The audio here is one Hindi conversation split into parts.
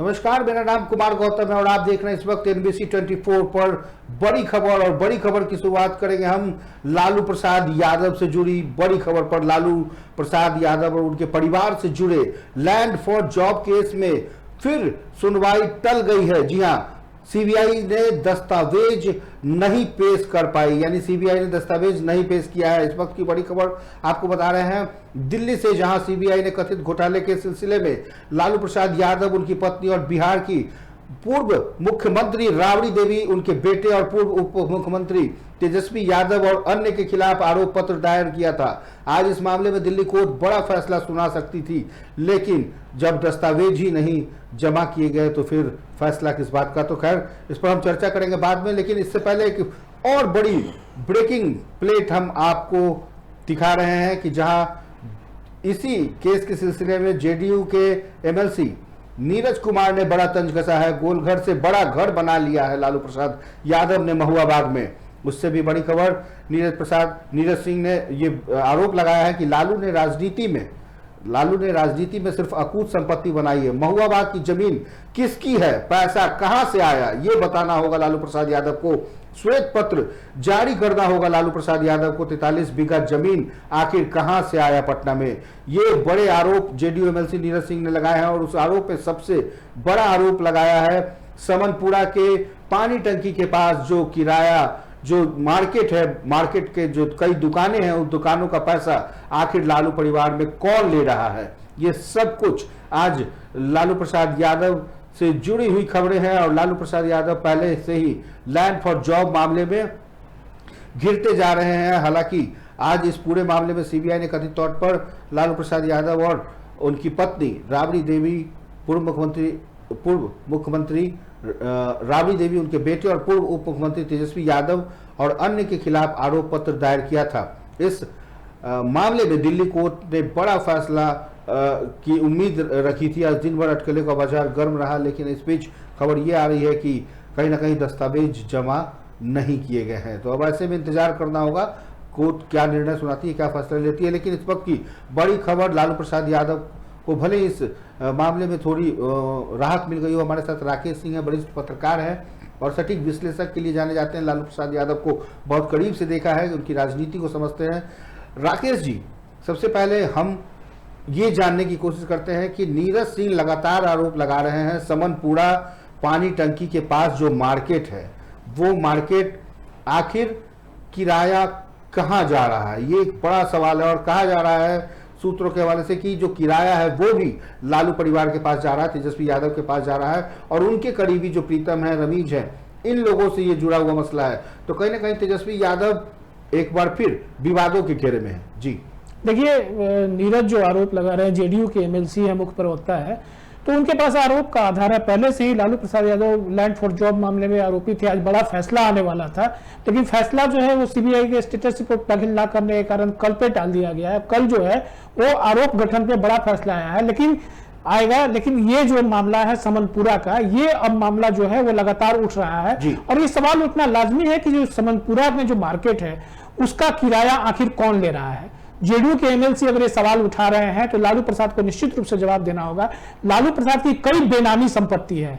नमस्कार, मेरा नाम कुमार गौतम है और आप देख रहे हैं इस वक्त NBC 24 पर बड़ी खबर। और बड़ी खबर की शुरुआत करेंगे हम लालू प्रसाद यादव से जुड़ी बड़ी खबर पर। लालू प्रसाद यादव और उनके परिवार से जुड़े लैंड फॉर जॉब केस में फिर सुनवाई टल गई है। जी हां, सीबीआई ने दस्तावेज नहीं पेश कर पाई, यानी सीबीआई ने दस्तावेज नहीं पेश किया है। इस वक्त की बड़ी खबर आपको बता रहे हैं दिल्ली से, जहां सीबीआई ने कथित घोटाले के सिलसिले में लालू प्रसाद यादव, उनकी पत्नी और बिहार की पूर्व मुख्यमंत्री राबड़ी देवी, उनके बेटे और पूर्व उप मुख्यमंत्री तेजस्वी यादव और अन्य के खिलाफ आरोप पत्र दायर किया था। आज इस मामले में दिल्ली कोर्ट बड़ा फैसला सुना सकती थी, लेकिन जब दस्तावेज ही नहीं जमा किए गए तो फिर फैसला किस बात का। तो खैर, इस पर हम चर्चा करेंगे बाद में, लेकिन इससे पहले एक और बड़ी ब्रेकिंग प्लेट हम आपको दिखा रहे हैं कि जहां इसी केस के सिलसिले में जेडीयू के एमएलसी नीरज कुमार ने बड़ा तंज कसा है। गोलघर से बड़ा घर बना लिया है लालू प्रसाद यादव ने महुआ बाग में। उससे भी बड़ी खबर, नीरज सिंह ने ये आरोप लगाया है कि लालू ने राजनीति में सिर्फ अकूत संपत्ति बनाई है। महुआ बाग की जमीन किसकी है, पैसा कहां से आया, ये बताना होगा लालू प्रसाद यादव को। श्वेत पत्र जारी करना होगा लालू प्रसाद यादव को। 43 बीघा जमीन आखिर कहां से आया पटना में, ये बड़े आरोप जेडीयू एमएलसी नीरज सिंह ने लगाए हैं। और उस आरोप में सबसे बड़ा आरोप लगाया है समनपुरा के पानी टंकी के पास जो किराया, जो मार्केट है, मार्केट के जो कई दुकानें हैं, उन दुकानों का पैसा आखिर लालू परिवार में कौन ले रहा है। ये सब कुछ आज लालू प्रसाद यादव से जुड़ी हुई खबरें हैं। और लालू प्रसाद यादव पहले से ही लैंड फॉर जॉब मामले में घिरते जा रहे हैं। हालांकि आज इस पूरे मामले में सीबीआई ने कथित तौर पर लालू प्रसाद यादव और उनकी पत्नी राबड़ी देवी, पूर्व मुख्यमंत्री राबड़ी देवी, उनके बेटे और पूर्व उप मुख्यमंत्री तेजस्वी यादव और अन्य के खिलाफ आरोप पत्र दायर किया था। इस मामले में दिल्ली कोर्ट ने बड़ा फैसला की उम्मीद रखी थी। आज दिन भर अटकलों का बाजार गर्म रहा, लेकिन इस बीच खबर ये आ रही है कि कहीं ना कहीं दस्तावेज जमा नहीं किए गए हैं। तो अब ऐसे में इंतजार करना होगा कोर्ट क्या निर्णय सुनाती है, क्या फैसला लेती है। लेकिन इस वक्त की बड़ी खबर, लालू प्रसाद यादव को भले इस मामले में थोड़ी राहत मिल गई हो। हमारे साथ राकेश सिंह है, वरिष्ठ पत्रकार है और सटीक विश्लेषक के लिए जाने जाते हैं। लालू प्रसाद यादव को बहुत करीब से देखा है, उनकी राजनीति को समझते हैं। राकेश जी, सबसे पहले हम ये जानने की कोशिश करते हैं कि नीरज सिंह लगातार आरोप लगा रहे हैं समनपुरा पानी टंकी के पास जो मार्केट है, वो मार्केट आखिर किराया कहाँ जा रहा है, ये एक बड़ा सवाल है। और कहा जा रहा है सूत्रों के हवाले से कि जो किराया है वो भी लालू परिवार के पास जा रहा है, तेजस्वी यादव के पास जा रहा है और उनके करीबी जो प्रीतम है, रमीज है, इन लोगों से ये जुड़ा हुआ मसला है। तो कहीं ना कहीं तेजस्वी यादव एक बार फिर विवादों के घेरे में है। जी देखिए, नीरज जो आरोप लगा रहे हैं, जेडीयू के एमएलसी है, मुख्य प्रवक्ता है, तो उनके पास आरोप का आधार है। पहले से ही Lalu Prasad Yadav land for job मामले में आरोपी थे। आज बड़ा फैसला आने वाला था, लेकिन फैसला जो है वो सीबीआई के स्टेटस रिपोर्ट दाखिल ना करने के कारण कल पे टाल दिया गया है। कल जो है वो आरोप गठन पे बड़ा फैसला आया है, लेकिन ये जो मामला है समनपुरा का, ये अब मामला जो है वो लगातार उठ रहा है। और ये सवाल उठना लाजमी है कि जो समनपुरा में जो मार्केट है उसका किराया आखिर कौन ले रहा है। जेडीयू के एमएलसी अगर ये सवाल उठा रहे हैं तो लालू प्रसाद को निश्चित रूप से जवाब देना होगा। लालू प्रसाद की कई बेनामी संपत्ति है।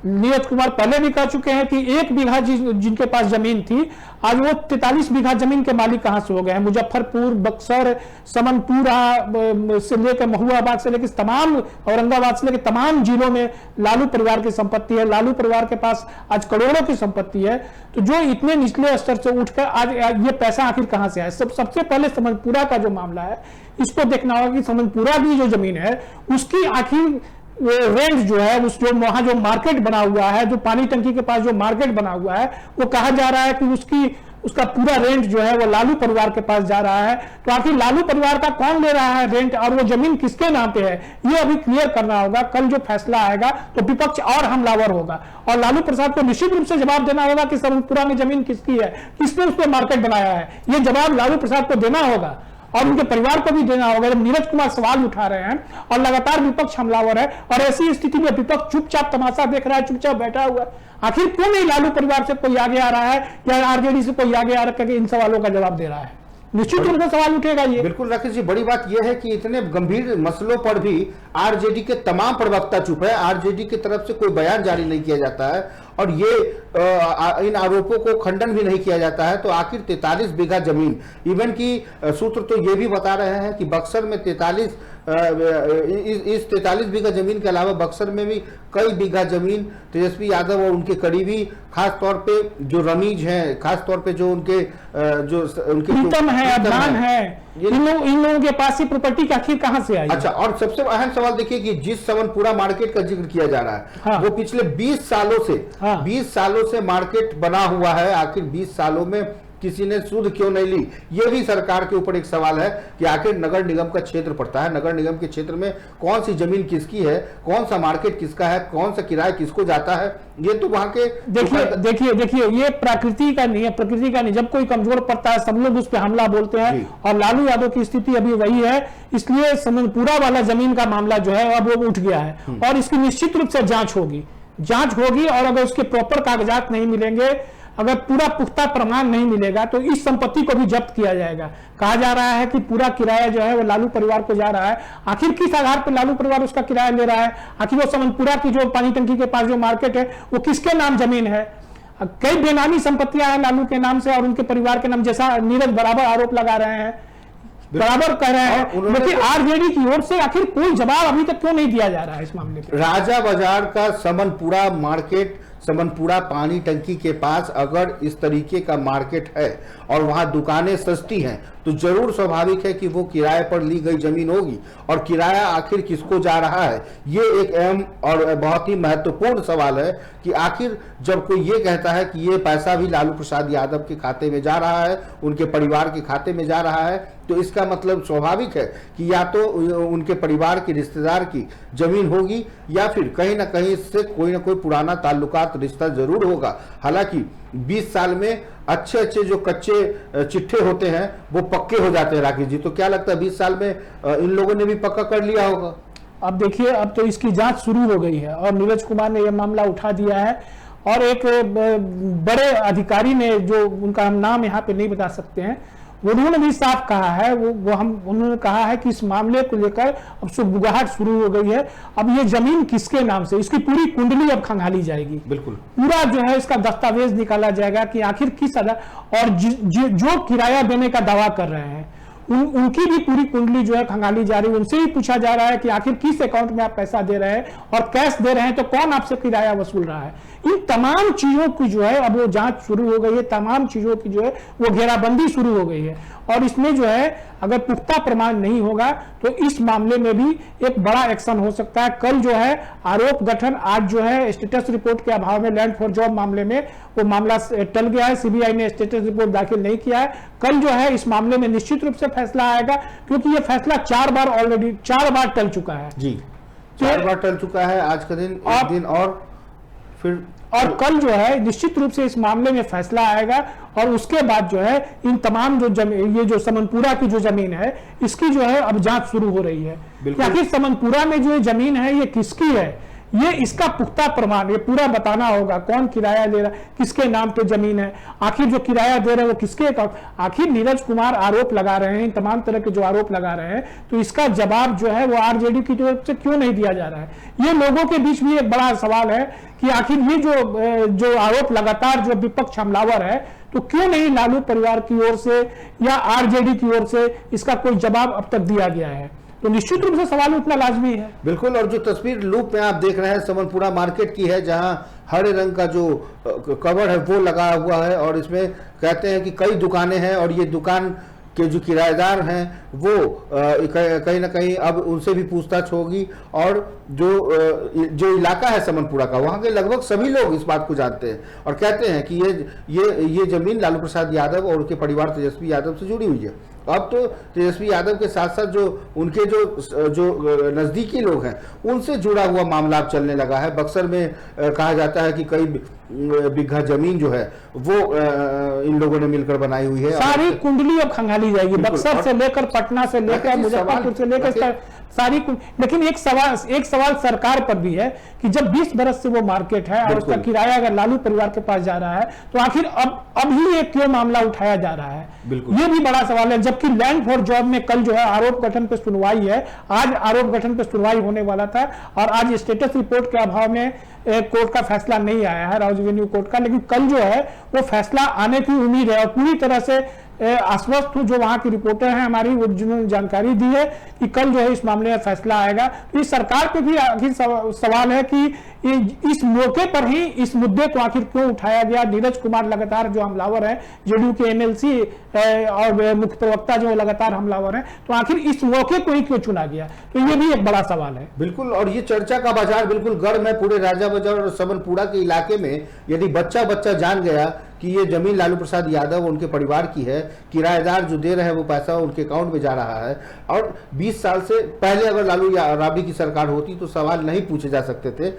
नीरज कुमार पहले भी कह चुके हैं कि 1 बीघा जिनके पास जमीन थी, आज वो 43 बीघा जमीन के मालिक कहां से हो गए हैं। मुजफ्फरपुर, बक्सर, समनपुरा से लेकर महुआ बाग से लेकर तमाम, औरंगाबाद से लेकर तमाम जिलों में लालू परिवार की संपत्ति है। लालू परिवार के पास आज करोड़ों की संपत्ति है। तो जो इतने निचले स्तर से उठकर आज ये पैसा आखिर कहां से आया। सबसे पहले समनपुरा का जो मामला है, इसको देखना होगा कि समनपुरा की जो जमीन है उसकी आखिर रेंट जो है, उस जो वहां जो मार्केट बना हुआ है, जो पानी टंकी के पास जो मार्केट बना हुआ है, वो कहा जा रहा है कि उसका पूरा रेंट जो है वो लालू परिवार के पास जा रहा है। तो आखिर लालू परिवार का कौन ले रहा है रेंट और वो जमीन किसके नाम पे है, ये अभी क्लियर करना होगा। कल जो फैसला आएगा तो विपक्ष और हमलावर होगा और लालू प्रसाद को निश्चित रूप से जवाब देना होगा कि समनपुरा में जमीन किसकी है, किसने उस पर मार्केट बनाया है। ये जवाब लालू प्रसाद को देना होगा और उनके परिवार को भी देना होगा। जब नीरज कुमार सवाल उठा रहे हैं और लगातार विपक्ष हमलावर है और ऐसी स्थिति में विपक्ष चुपचाप तमाशा देख रहा है, चुपचाप बैठा हुआ है। आखिर क्यों नहीं लालू परिवार से कोई आगे आ रहा है या आरजेडी से कोई आगे आ रहा है, इन सवालों का जवाब दे रहा है। निश्चित रूप से सवाल उठेगा ये। बिल्कुल राकेश जी, बड़ी बात यह है कि इतने गंभीर मसलों पर भी आरजेडी के तमाम प्रवक्ता चुप है, आरजेडी की तरफ से कोई बयान जारी नहीं किया जाता है और ये इन आरोपों को खंडन भी नहीं किया जाता है। तो आखिर 43 बीघा जमीन, इवन की सूत्र तो ये भी बता रहे हैं कि बक्सर में 43 बीघा जमीन के अलावा बक्सर में भी कई बीघा जमीन तेजस्वी यादव और उनके करीबी, खास तौर पे जो रमीज हैं, खास तौर पे जो उनके प्रीतम है, अदनान है, इन लोगों के पास ही प्रॉपर्टी की आखिर कहां से आई? अच्छा, और सबसे अहम सवाल देखिए कि जिस समनपुरा मार्केट का जिक्र किया जा रहा है, हाँ। वो पिछले 20 सालों से मार्केट बना हुआ है। आखिर 20 सालों में किसी ने सुध क्यों नहीं ली? ये भी सरकार के ऊपर एक सवाल है कि आखिर नगर निगम का क्षेत्र पड़ता है, नगर निगम के क्षेत्र में कौन सी जमीन किसकी है, कौन सा मार्केट किसका है, कौन सा किराया किसको जाता है, ये तो वहां के देखिए ये प्रकृति का नहीं है, प्रकृति का नहीं। जब कोई कमजोर पड़ता है सब लोग उस पर हमला बोलते हैं और लालू यादव की स्थिति अभी वही है। इसलिए समनपुरा वाला जमीन का मामला जो है अब वो उठ गया है और इसकी निश्चित रूप से जांच होगी और अगर उसके प्रॉपर कागजात नहीं मिलेंगे, अगर पूरा पुख्ता प्रमाण नहीं मिलेगा तो इस संपत्ति को भी जब्त किया जाएगा। कहा जा रहा है कि पूरा किराया जो है वो लालू परिवार को जा रहा है। आखिर किस आधार पर लालू परिवार उसका किराया ले रहा है? आखिर वो समनपुरा की जो पानी टंकी के पास जो मार्केट है वो किसके नाम जमीन है? कई बेनामी संपत्तियां हैं लालू के नाम से और उनके परिवार के नाम, जैसा नीरज बराबर आरोप लगा रहे हैं, बराबर कह रहे हैं, लेकिन आरजेडी की ओर से आखिर कोई जवाब अभी तक क्यों नहीं दिया जा रहा है इस मामले में? राजा बाजार का समनपुरा मार्केट, समनपुरा पानी टंकी के पास अगर इस तरीके का मार्केट है और वहां दुकानें सस्ती हैं तो जरूर स्वाभाविक है कि वो किराए पर ली गई जमीन होगी। और किराया आखिर किसको जा रहा है, ये एक अहम और बहुत ही महत्वपूर्ण सवाल है कि आखिर जब कोई ये कहता है कि ये पैसा भी लालू प्रसाद यादव के खाते में जा रहा है, उनके परिवार के खाते में जा रहा है, तो इसका मतलब स्वाभाविक है कि या तो उनके परिवार के रिश्तेदार की जमीन होगी या फिर कहीं ना कहीं इससे कोई ना कोई पुराना ताल्लुकात रिश्ता जरूर होगा। हालांकि 20 साल में अच्छे जो कच्चे चिट्ठे होते हैं वो पक्के हो जाते हैं। राकेश जी, तो क्या लगता है 20 साल में इन लोगों ने भी पक्का कर लिया होगा? अब देखिए, अब तो इसकी जांच शुरू हो गई है और नीरज कुमार ने यह मामला उठा दिया है और एक बड़े अधिकारी ने, जो उनका हम नाम यहाँ पे नहीं बता सकते हैं, उन्होंने भी साफ कहा है, उन्होंने कहा है कि इस मामले को लेकर अब सुगबुगाहट शुरू हो गई है। अब ये जमीन किसके नाम से, इसकी पूरी कुंडली अब खंगाली जाएगी। बिल्कुल, पूरा जो है इसका दस्तावेज निकाला जाएगा कि आखिर किस आधार, और जो किराया देने का दावा कर रहे हैं उनकी भी पूरी कुंडली जो है खंगाली जा रही है। उनसे ही पूछा जा रहा है कि आखिर किस अकाउंट में आप पैसा दे रहे हैं और कैश दे रहे हैं तो कौन आपसे किराया वसूल रहा है। इन तमाम चीजों की जो है अब वो जांच शुरू हो गई है, तमाम चीजों की जो है वो घेराबंदी शुरू हो गई है और इसमें जो है अगर पुख्ता प्रमाण नहीं होगा तो इस मामले में भी एक बड़ा एक्शन हो सकता है। कल जो है आरोप गठन, आज जो है स्टेटस रिपोर्ट के अभाव में लैंड फॉर जॉब मामले में वो मामला टल गया है, सीबीआई ने स्टेटस रिपोर्ट दाखिल नहीं किया है। कल जो है इस मामले में निश्चित रूप से फैसला आएगा क्योंकि ये फैसला 4 बार टल चुका है। जी, 4 बार टल चुका है। आज का दिन एक दिन और फिर और कल जो है निश्चित रूप से इस मामले में फैसला आएगा और उसके बाद जो है इन तमाम जो ये जो समनपुरा की जो जमीन है इसकी जो है अब जांच शुरू हो रही है कि आखिर समनपुरा में जो जमीन है ये किसकी है, ये इसका पुख्ता प्रमाण ये पूरा बताना होगा। कौन किराया दे रहा है, किसके नाम पे जमीन है, आखिर जो किराया दे रहे हैं वो किसके अकाउंट। आखिर नीरज कुमार आरोप लगा रहे हैं, तमाम तरह के जो आरोप लगा रहे हैं, तो इसका जवाब जो है वो आरजेडी की तरफ से क्यों नहीं दिया जा रहा है। ये लोगों के बीच भी एक बड़ा सवाल है कि आखिर ये जो आरोप लगातार जो विपक्ष हमलावर है तो क्यों नहीं लालू परिवार की ओर से या आरजेडी की ओर से इसका कोई जवाब अब तक दिया गया है। तो निश्चित रूप से सवाल उठना लाजमी है। बिल्कुल, और जो तस्वीर लूप में आप देख रहे हैं समनपुरा मार्केट की है, जहां हरे रंग का जो कवर है वो लगा हुआ है और इसमें कहते हैं कि कई दुकानें हैं और ये दुकान के जो किराएदार हैं वो कहीं ना कहीं अब उनसे भी पूछताछ होगी और जो इलाका है समनपुरा का, वहाँ के लगभग सभी लोग इस बात को जानते हैं और कहते हैं कि ये जमीन लालू प्रसाद यादव और उनके परिवार तेजस्वी यादव से जुड़ी हुई है। अब तो तेजस्वी यादव के साथ साथ जो उनके जो नजदीकी लोग हैं उनसे जुड़ा हुआ मामला अब चलने लगा है। बक्सर में कहा जाता है कि कई बीघा जमीन जो है वो इन लोगों ने मिलकर बनाई हुई है। सारी कुंडली अब खंगाली जाएगी, बक्सर से लेकर पटना से लेकर मुजफ्फरपुर से लेकर सारी लेकिन एक सवाल सरकार पर भी है कि जब 20 बरस से वो मार्केट है और उसका किराया अगर लालू परिवार के पास जा रहा है तो आखिर अब ही ये क्यों मामला उठाया जा रहा है, ये भी बड़ा सवाल है। जबकि लैंड फॉर जॉब में कल जो है आरोप गठन पे सुनवाई है, आज आरोप गठन पे सुनवाई होने वाला था और आज स्टेटस रिपोर्ट के अभाव में कोर्ट का फैसला नहीं आया है, राउज रेवेन्यू कोर्ट का, लेकिन कल जो है वो फैसला आने की उम्मीद है और पूरी तरह से आश्वस्त हूं, जो वहां की रिपोर्टर हैं हमारी, वो जिन्होंने जानकारी दी है कि कल जो है इस मामले में फैसला आएगा। तो इस सरकार पे भी आखिर सवाल है कि इस मौके पर ही इस मुद्दे को आखिर क्यों उठाया गया। नीरज कुमार लगातार जो हमलावर है, जेडीयू के एमएलसी और मुख्य प्रवक्ता जो लगातार हमलावर है, तो आखिर इस मौके को ही क्यों चुना गया, तो ये भी एक बड़ा सवाल है। बिल्कुल, और ये चर्चा का बाजार बिल्कुल गर्म है पूरे राजा बाजार और सबलपुरा के इलाके में। यदि बच्चा जान गया कि ये जमीन लालू प्रसाद यादव उनके परिवार की है, किराएदार जो दे रहे हैं वो पैसा उनके अकाउंट में जा रहा है, और 20 साल से पहले अगर लालू या राबड़ी की सरकार होती तो सवाल नहीं पूछे जा सकते थे,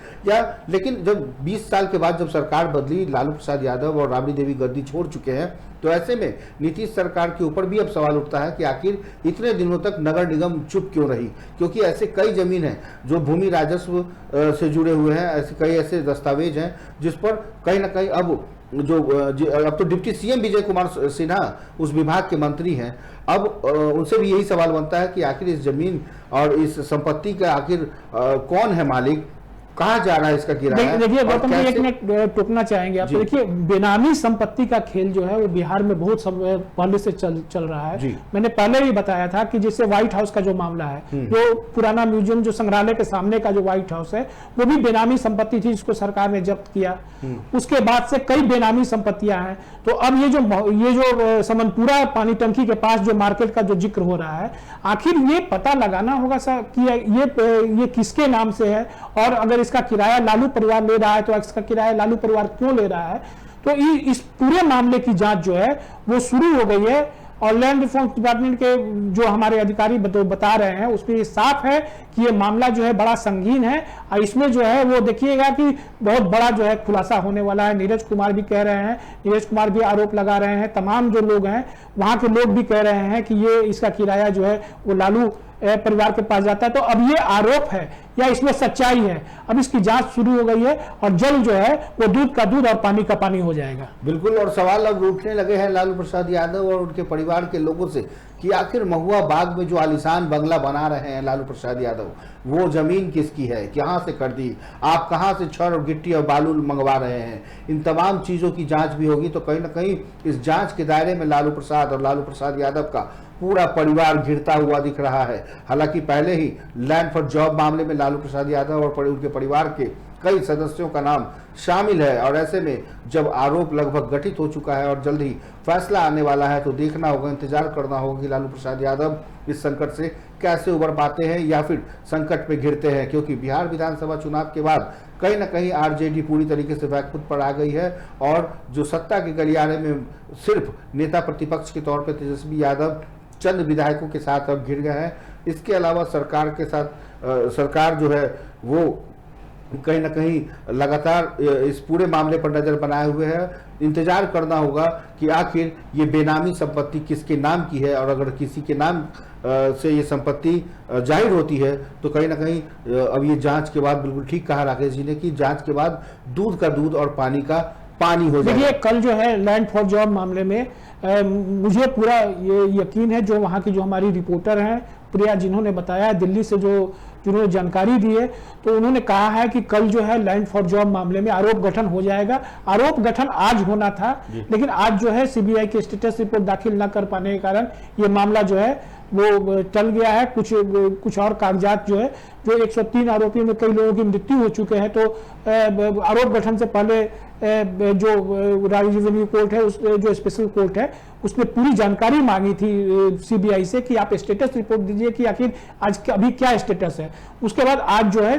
लेकिन जब 20 साल के बाद जब सरकार बदली, लालू प्रसाद यादव और राबड़ी देवी गद्दी छोड़ चुके हैं, तो ऐसे में नीतीश सरकार के ऊपर भी अब सवाल उठता है कि आखिर इतने दिनों तक नगर निगम चुप क्यों रही, क्योंकि ऐसे कई जमीन हैं जो भूमि राजस्व से जुड़े हुए हैं, ऐसे कई ऐसे दस्तावेज हैं जिस पर कहीं ना कहीं अब तो डिप्टी सीएम विजय कुमार सिन्हा उस विभाग के मंत्री हैं, अब उनसे भी यही सवाल बनता है कि आखिर इस जमीन और इस संपत्ति का आखिर कौन है मालिक, कहाँ जा रहा है इसका किराया। देखिए गौतम जी, एक मिनट टोकना चाहेंगे आप। देखिए बेनामी संपत्ति का खेल जो है वो बिहार में बहुत पहले से चल रहा है। मैंने पहले भी बताया था कि जैसे व्हाइट हाउस का जो मामला है, जो पुराना म्यूजियम जो संग्रहालय के सामने का जो व्हाइट हाउस है वो भी बेनामी संपत्ति थी जिसको सरकार ने जब्त किया। उसके बाद से कई बेनामी संपत्तियां हैं। तो अब ये जो समनपुरा पानी टंकी के पास जो मार्केट का जो जिक्र हो रहा है, आखिर ये पता लगाना होगा कि ये किसके नाम से है, और अगर इसका किराया लालू परिवार ले रहा है तो इसका किराया लालू परिवार क्यों ले रहा है। तो इस पूरे मामले की जांच जो है वो शुरू हो गई है और लैंड रिफॉर्म्स डिपार्टमेंट के जो हमारे अधिकारी बता रहे हैं उसमें ये साफ है कि ये मामला जो है बड़ा संगीन है और इसमें जो है वो देखिएगा कि बहुत बड़ा जो है खुलासा होने वाला है। नीरज कुमार भी कह रहे हैं, नीरज कुमार भी आरोप लगा रहे हैं, तमाम जो लोग हैं वहां के लोग भी कह रहे हैं कि ये इसका किराया जो है वो लालू परिवार के पास जाता है। तो अब ये आरोप है या इसमें सच्चाई है, अब इसकी जांच शुरू हो गई है और जल्द जो है वो दूध का दूध और पानी का पानी हो जाएगा। बिल्कुल, और सवाल अब उठने लगे हैं लालू प्रसाद यादव और उनके परिवार के लोगों से कि आखिर महुआ बाग में जो आलीशान बंगला बना रहे हैं लालू प्रसाद यादव, वो जमीन किसकी है, कहां से कर दी, आप कहां से छड़ और गिट्टी और बालू मंगवा रहे हैं, इन तमाम चीजों की जांच भी होगी। तो कहीं ना कहीं इस जांच के दायरे में लालू प्रसाद और लालू प्रसाद यादव का पूरा परिवार घिरता हुआ दिख रहा है। हालांकि पहले ही लैंड फॉर जॉब मामले में लालू प्रसाद यादव और उनके परिवार के कई सदस्यों का नाम शामिल है, और ऐसे में जब आरोप लगभग गठित हो चुका है और जल्द ही फैसला आने वाला है, तो देखना होगा, इंतजार करना होगा कि लालू प्रसाद यादव इस संकट से कैसे उबर पाते हैं या फिर संकट पे घिरते हैं। क्योंकि बिहार विधानसभा चुनाव के बाद कहीं ना कहीं आरजेडी पूरी तरीके से बैकफुट पर आ गई है और जो सत्ता के गलियारे में सिर्फ नेता प्रतिपक्ष के तौर पर तेजस्वी यादव चंद विधायकों के साथ अब घिर गए हैं। इसके अलावा सरकार के साथ सरकार जो है वो कहीं ना कहीं लगातार इस पूरे मामले पर नजर बनाए हुए है। इंतजार करना होगा कि आखिर ये बेनामी संपत्ति किसके नाम की है, और अगर किसी के नाम से ये संपत्ति जाहिर होती है तो कहीं ना कहीं अब ये जांच के बाद, बिल्कुल ठीक कहा राकेश जी ने कि जांच के बाद दूध का दूध और पानी का पानी हो जाएगा। देखिए कल जो है लैंड फॉर जॉब मामले में मुझे पूरा ये यकीन है, जो वहाँ की जो हमारी रिपोर्टर हैं प्रिया, जिन्होंने बताया दिल्ली से जिन्होंने जानकारी दी है, तो उन्होंने कहा है कि कल जो है लैंड फॉर जॉब मामले में आरोप गठन हो जाएगा। आरोप गठन आज होना था, लेकिन आज जो है सीबीआई की स्टेटस रिपोर्ट दाखिल न कर पाने के कारण ये मामला जो है वो टल गया है। कुछ और कागजात जो है, जो 103 आरोपियों में कई लोगों की मृत्यु हो चुके हैं, तो आरोप गठन से पहले जो राउज रेवेन्यू कोर्ट है, जो स्पेशल कोर्ट है, उसने पूरी जानकारी मांगी थी सीबीआई से कि आप स्टेटस रिपोर्ट दीजिए कि आखिर आज अभी क्या स्टेटस है। उसके बाद आज जो है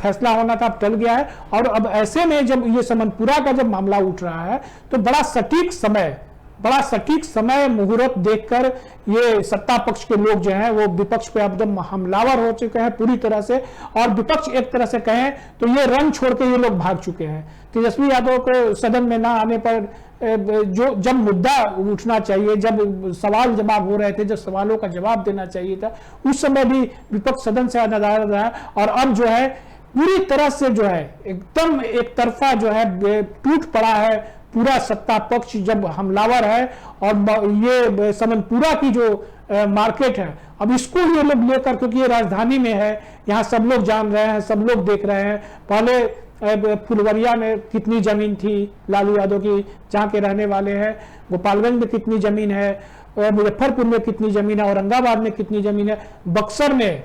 फैसला होना था, अब टल गया है। और अब ऐसे में जब ये समनपुरा का जब मामला उठ रहा है तो बड़ा सटीक समय बड़ा सटीक समय मुहूर्त देखकर ये सत्ता पक्ष के लोग जो हैं वो विपक्ष पे एकदम हमलावर हो चुके हैं पूरी तरह से, और विपक्ष एक तरह से कहें तो ये रंग छोड़ के ये लोग भाग चुके हैं। तेजस्वी यादव को सदन में ना आने पर जो जब मुद्दा उठना चाहिए, जब सवाल जवाब हो रहे थे, जब सवालों का जवाब देना चाहिए था, उस समय भी विपक्ष सदन से नदारद रहा, और अब जो है पूरी तरह से जो है एकदम एक तरफा जो है टूट पड़ा है पूरा सत्ता पक्ष, जब हमलावर है। और ये समनपुरा की जो मार्केट है, अब इसको ये लोग लेकर, क्योंकि ये राजधानी में है, यहाँ सब लोग जान रहे हैं, सब लोग देख रहे हैं। पहले फुलवरिया में कितनी जमीन थी लालू यादव की, जहाँ के रहने वाले हैं, गोपालगंज में कितनी जमीन है, मुजफ्फरपुर में कितनी जमीन है, औरंगाबाद में कितनी जमीन है, बक्सर में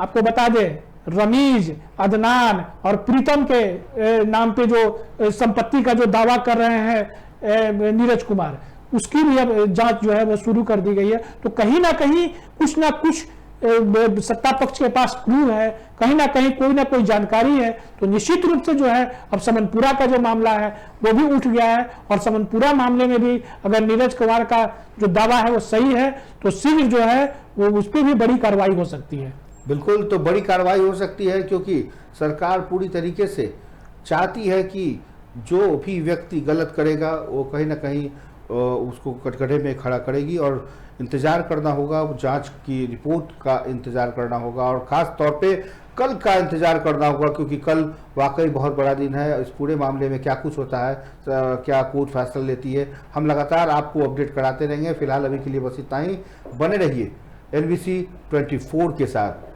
आपको बता दें रमीज, अदनान और प्रीतम के नाम पे जो संपत्ति का जो दावा कर रहे हैं नीरज कुमार, उसकी भी अब जांच जो है वो शुरू कर दी गई है। तो कहीं ना कुछ सत्ता पक्ष के पास क्लू है, कहीं ना कोई जानकारी है। तो निश्चित रूप से जो है अब समनपुरा का जो मामला है वो भी उठ गया है, और समनपुरा मामले में भी अगर नीरज कुमार का जो दावा है वो सही है तो शीघ्र जो है वो उस पर भी बड़ी कार्रवाई हो सकती है। बिल्कुल, तो बड़ी कार्रवाई हो सकती है, क्योंकि सरकार पूरी तरीके से चाहती है कि जो भी व्यक्ति गलत करेगा वो कहीं ना कहीं उसको कटघरे में खड़ा करेगी, और इंतजार करना होगा, जांच की रिपोर्ट का इंतजार करना होगा, और ख़ास तौर पे कल का इंतजार करना होगा, क्योंकि कल वाकई बहुत बड़ा दिन है। इस पूरे मामले में क्या कुछ होता है, क्या कोर्ट फैसला लेती है, हम लगातार आपको अपडेट कराते रहेंगे। फिलहाल अभी के लिए बस इतना ही। बने रहिए NBC 24 के साथ।